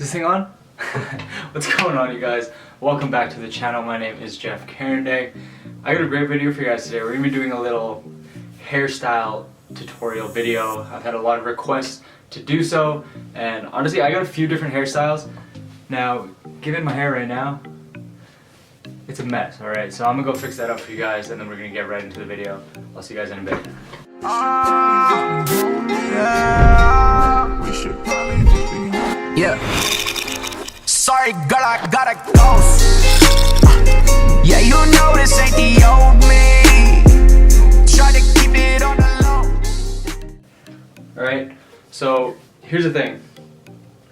this thing on? What's going on, you guys? Welcome back to the channel. My name is Jeff Carandang. I got a great video for you guys today. We're going to be doing a little hairstyle tutorial video. I've had a lot of requests to do so, and honestly I got a few different hairstyles. Now, given my hair right now, it's a mess, alright? So I'm going to go fix that up for you guys, and then we're going to get right into the video. I'll see you guys in a bit. Yeah. Sorry, girl, I gotta go. Yeah, you know this ain't the old me. Try to keep it on the low. Alright, so here's the thing.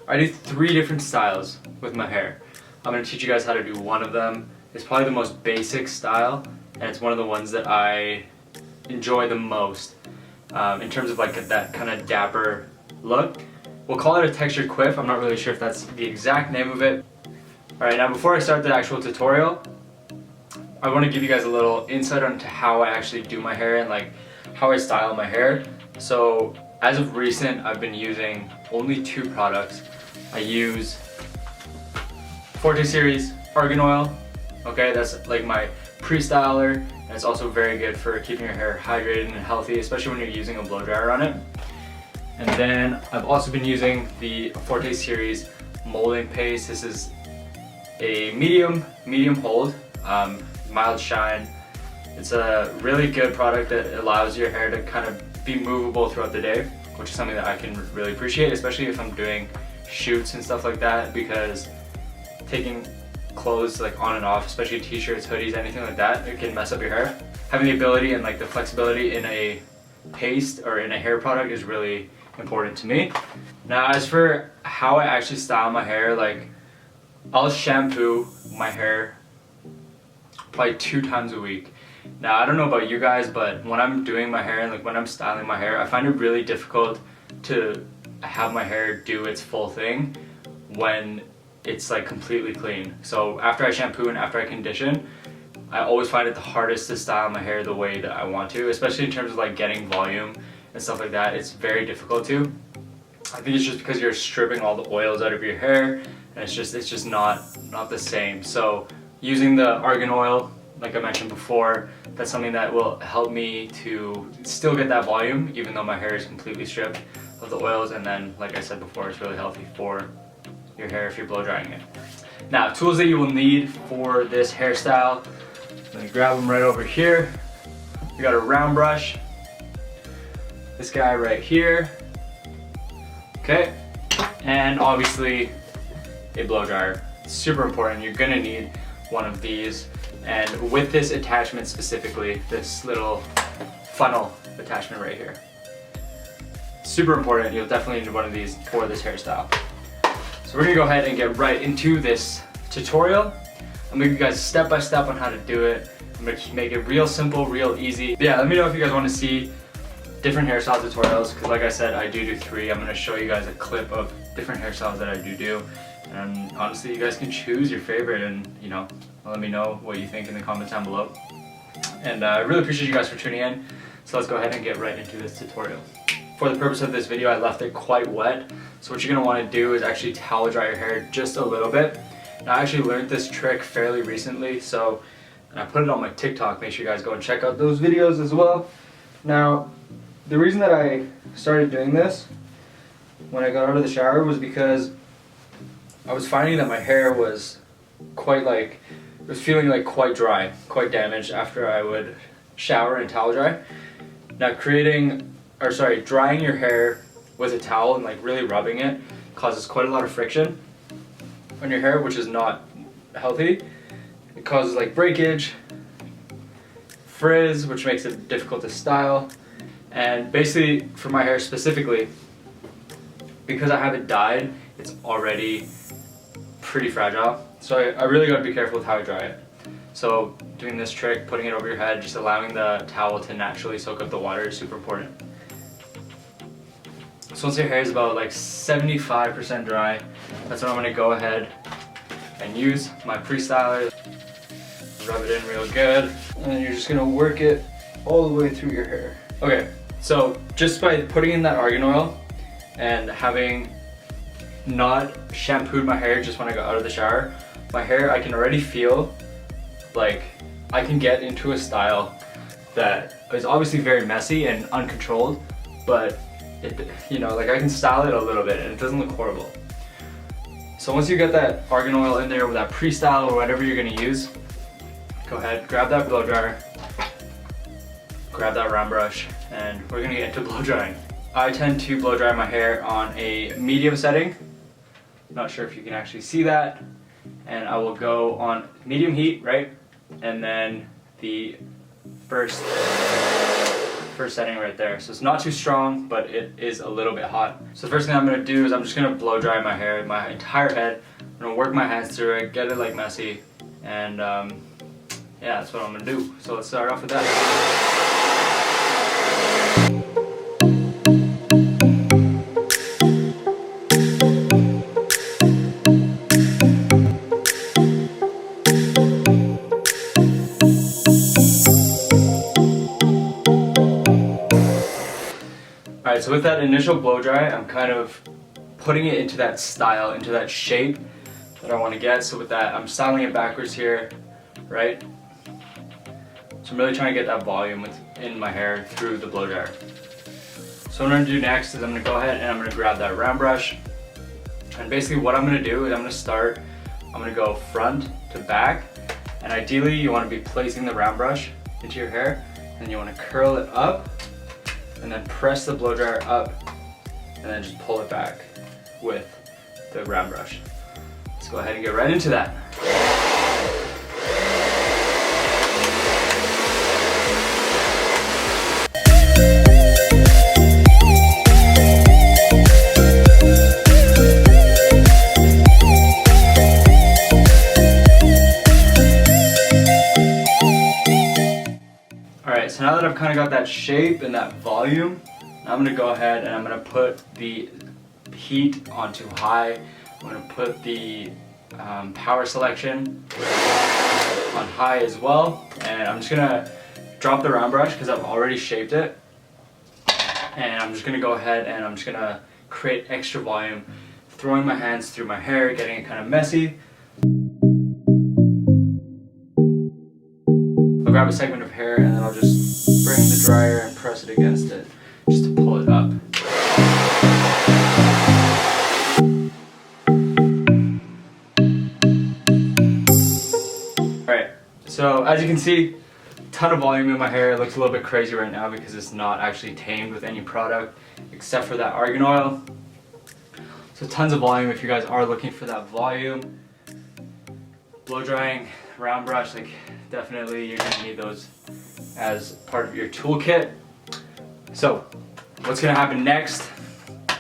I do 3 different styles with my hair. I'm going to teach you guys how to do one of them. It's probably the most basic style, and it's one of the ones that I enjoy the most in terms of like that kind of dapper look. We'll call it a textured quiff. I'm not really sure if that's the exact name of it. Alright, now before I start the actual tutorial, I want to give you guys a little insight onto how I actually do my hair and like how I style my hair. So as of recent, I've been using only 2 products. I use Forte Series Argan Oil. Okay, that's like my pre-styler, and it's also very good for keeping your hair hydrated and healthy, especially when you're using a blow dryer on it. And then I've also been using the Forte Series molding paste. This is a medium hold, mild shine. It's a really good product that allows your hair to kind of be movable throughout the day, which is something that I can really appreciate, especially if I'm doing shoots and stuff like that, because taking clothes like on and off, especially t-shirts, hoodies, anything like that, it can mess up your hair. Having the ability and like the flexibility in a paste or in a hair product is really important to me. Now, as for how I actually style my hair, like I'll shampoo my hair probably 2 times a week. Now, I don't know about you guys, but when I'm doing my hair and like when I'm styling my hair, I find it really difficult to have my hair do its full thing when it's like completely clean. So after I shampoo and after I condition, I always find it the hardest to style my hair the way that I want to, especially in terms of like getting volume and stuff like that. It's very difficult to. I think it's just because you're stripping all the oils out of your hair, and it's just not the same. So using the argan oil, like I mentioned before, that's something that will help me to still get that volume even though my hair is completely stripped of the oils. And then, like I said before, it's really healthy for your hair if you're blow drying it. Now, tools that you will need for this hairstyle, let me grab them right over here. You got a round brush, this guy right here, okay, and obviously a blow dryer. It's super important. You're gonna need one of these, and with this attachment specifically, this little funnel attachment right here, super important. You'll definitely need one of these for this hairstyle. So we're gonna go ahead and get right into this tutorial. I'll make you guys step by step on how to do it. I'm gonna make it real simple, real easy. Yeah, let me know if you guys want to see different hairstyle tutorials, because like I said, I do 3. I'm going to show you guys a clip of different hairstyles that I do, and honestly, you guys can choose your favorite, and you know, let me know what you think in the comments down below. And I really appreciate you guys for tuning in, so let's go ahead and get right into this tutorial. For the purpose of this video, I left it quite wet, so what you're going to want to do is actually towel dry your hair just a little bit. And I actually learned this trick fairly recently, so and I put it on my TikTok. Make sure you guys go and check out those videos as well. Now, the reason that I started doing this when I got out of the shower was because I was finding that my hair was quite like, it was feeling like quite dry, quite damaged after I would shower and towel dry. Now drying your hair with a towel and like really rubbing it causes quite a lot of friction on your hair, which is not healthy. It causes like breakage, frizz, which makes it difficult to style. And basically, for my hair specifically, because I have it dyed, it's already pretty fragile. So I really gotta be careful with how I dry it. So doing this trick, putting it over your head, just allowing the towel to naturally soak up the water is super important. So once your hair is about like 75% dry, that's when I'm gonna go ahead and use my pre-styler. Rub it in real good, and then you're just gonna work it all the way through your hair. Okay, so just by putting in that argan oil and having not shampooed my hair just when I got out of the shower, my hair, I can already feel like I can get into a style that is obviously very messy and uncontrolled, but it, you know, like I can style it a little bit and it doesn't look horrible. So once you get that argan oil in there with that pre-style or whatever you're gonna use, go ahead, grab that blow dryer, grab that round brush, and we're gonna get into blow drying. I tend to blow dry my hair on a medium setting. Not sure if you can actually see that. And I will go on medium heat, right? And then the first setting right there. So it's not too strong, but it is a little bit hot. So the first thing I'm gonna do is I'm just gonna blow dry my hair, my entire head. I'm gonna work my hands through it, get it like messy, and yeah, that's what I'm gonna do. So let's start off with that. Alright, so with that initial blow dry, I'm kind of putting it into that style, into that shape that I want to get. So with that, I'm styling it backwards here, right? So I'm really trying to get that volume in my hair through the blow dryer. So what I'm going to do next is I'm going to go ahead and I'm going to grab that round brush. And basically what I'm going to do is I'm going to go front to back. And ideally you want to be placing the round brush into your hair and you want to curl it up and then press the blow dryer up and then just pull it back with the round brush. Let's go ahead and get right into that. Alright, so now that I've kind of got that shape and that volume, now I'm going to go ahead and I'm going to put the heat onto high. I'm going to put the power selection on high as well. And I'm just going to drop the round brush because I've already shaped it. And I'm just going to go ahead and I'm just going to create extra volume, throwing my hands through my hair, getting it kind of messy. I'll grab a segment of hair and then I'll just bring the dryer and press it against it just to pull it up. Alright, so as you can see, a ton of volume in my hair. It looks a little bit crazy right now because it's not actually tamed with any product except for that argan oil. So tons of volume if you guys are looking for that volume. Blow drying, round brush, like definitely you're gonna need those as part of your toolkit. So what's gonna happen next, I'm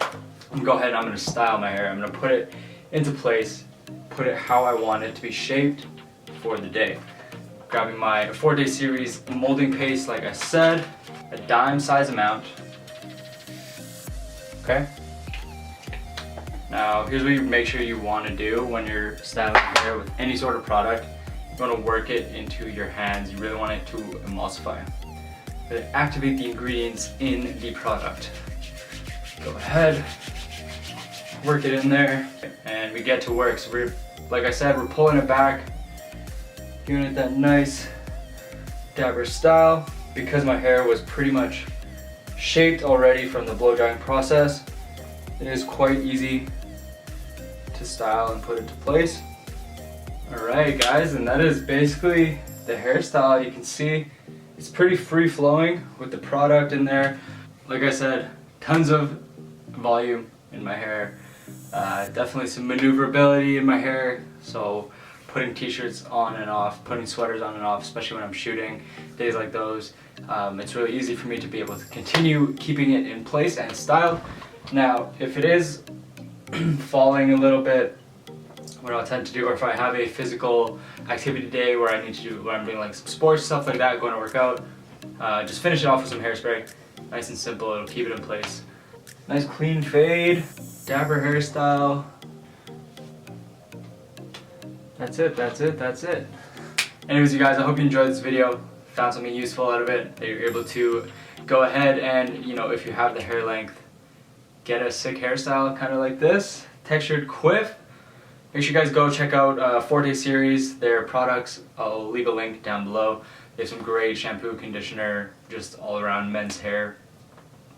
gonna go ahead and I'm gonna style my hair. I'm gonna put it into place, put it how I want it to be shaped for the day. Grabbing my 4-day series molding paste, like I said, a dime size amount. Okay. Now here's what you make sure you want to do when you're styling your hair with any sort of product. You want to work it into your hands. You really want it to emulsify. Really activate the ingredients in the product. Go ahead, work it in there, and we get to work. So we're, like I said, we're pulling it back, giving it that nice dabber style. Because my hair was pretty much shaped already from the blow drying process, it is quite easy to style and put into place. Alright guys, and that is basically the hairstyle. You can see it's pretty free flowing with the product in there. Like I said, tons of volume in my hair. Definitely some maneuverability in my hair. So putting t-shirts on and off, putting sweaters on and off, especially when I'm shooting, days like those. It's really easy for me to be able to continue keeping it in place and styled. Now, if it is falling a little bit, what I'll tend to do, or if I have a physical activity day where I need to do, where I'm doing like some sports, stuff like that, going to work out, just finish it off with some hairspray. Nice and simple, it'll keep it in place. Nice clean fade, dabber hairstyle. That's it, that's it, that's it. Anyways, you guys, I hope you enjoyed this video, found something useful out of it, that you're able to go ahead and, you know, if you have the hair length, get a sick hairstyle kind of like this. textured quiff. Make sure you guys go check out Forte Series, their products. I'll leave a link down below. They have some great shampoo, conditioner, just all around men's hair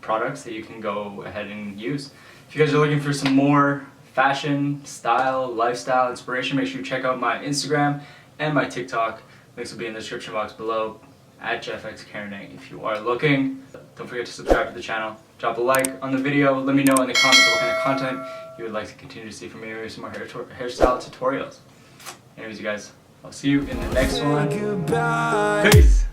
products that you can go ahead and use. If you guys are looking for some more fashion, style, lifestyle inspiration, make sure you check out my Instagram and my TikTok. Links will be in the description box below at JeffXCarandang. If you are looking, don't forget to subscribe to the channel. Drop a like on the video. Let me know in the comments what kind of content you would like to continue to see from me. Maybe some more hairstyle tutorials. Anyways, you guys, I'll see you in the next one. Peace.